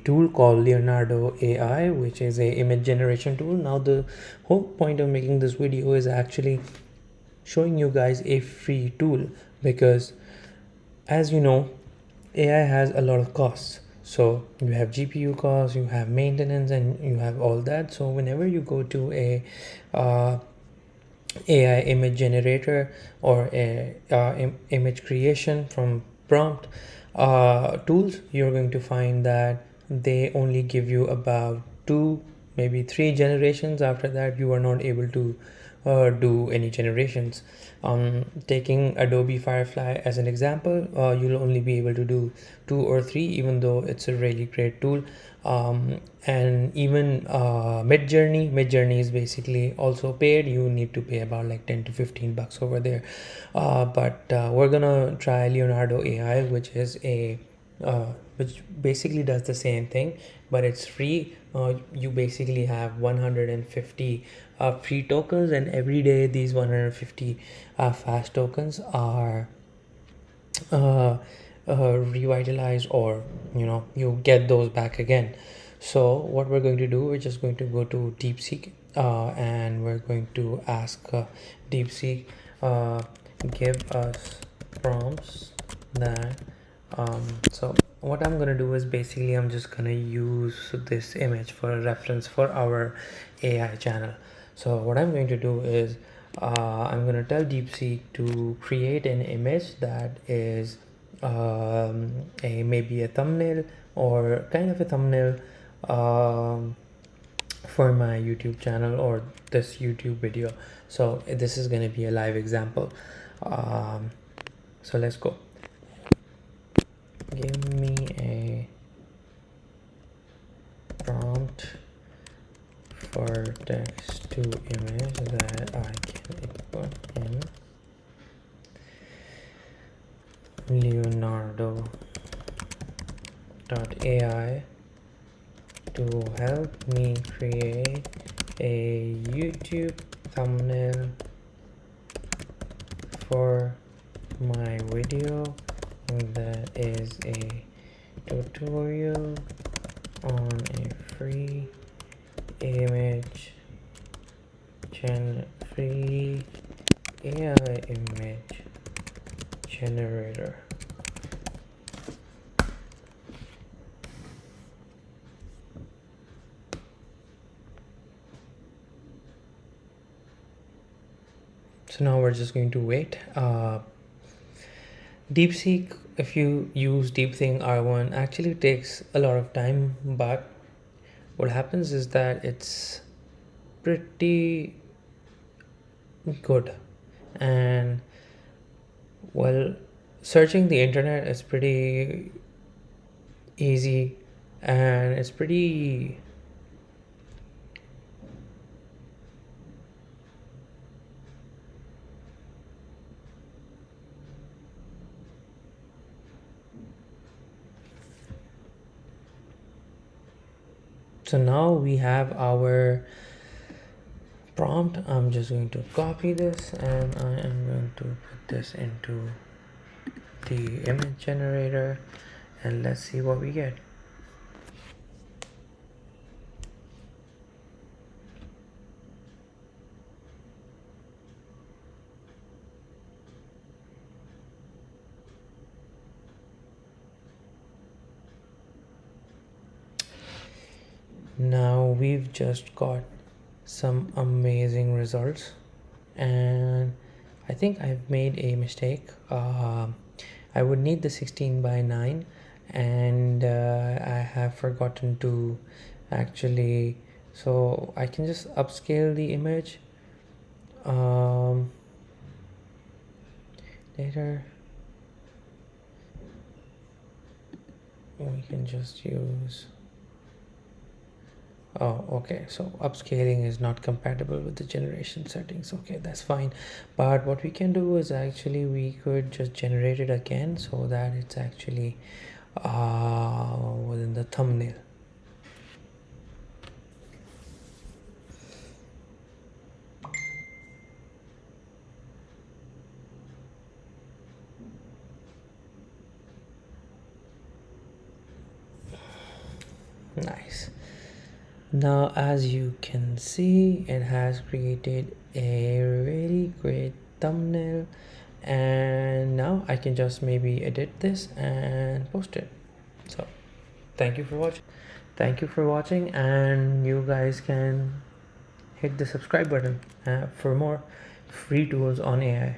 tool called Leonardo AI, which is a image generation tool. Now the whole point of making this video is actually showing you guys a free tool, because as you know, AI has a lot of costs. So you have GPU costs, you have maintenance, and you have all that. So whenever you go to a AI image generator or a image creation from prompt tools, you're going to find that they only give you about 2, maybe 3 generations. After that, you are not able to do any generations. Taking Adobe Firefly as an example, you'll only be able to do 2 or 3, even though it's a really great tool. And even Midjourney is basically also paid. You need to pay about like 10 to 15 bucks over there. But we're gonna try Leonardo AI, which is a which basically does the same thing, but it's free. You basically have 150 free tokens, and every day these 150 fast tokens are revitalized, or you get those back again. So what we're going to do, we're just going to go to DeepSeek, and we're going to ask DeepSeek, give us prompts that so what I'm gonna do is basically I'm just gonna use this image for a reference for our AI channel. So what I'm going to do is I'm gonna tell DeepSeek to create an image that is maybe a thumbnail, or kind of a thumbnail for my YouTube channel or this YouTube video. So this is going to be a live example. So let's go. Give me a prompt for text to image that I can input in Leonardo.ai to help me create a YouTube thumbnail for my video that is a tutorial on a free image free AI image generator. So now we're just going to wait. DeepSeek, if you use DeepSeek R1, actually takes a lot of time, but what happens is that it's pretty good. And well, searching the internet is pretty easy, and it's pretty so now we have our prompt. I'm just going to copy this, and I am going to put this into the image generator, and let's see what we get. Now we've just got some amazing results, and I think I've made a mistake. I would need the 16:9, and I have forgotten to actually, so I can just upscale the image later. We can just use, oh okay, so upscaling is not compatible with the generation settings. Okay, that's fine, but what we can do is actually we could just generate it again so that it's actually within the thumbnail. Nice. Now, as you can see, it has created a really great thumbnail, and now I can just maybe edit this and post it. So thank you for watching. Thank you for watching, and you guys can hit the subscribe button for more free tools on AI.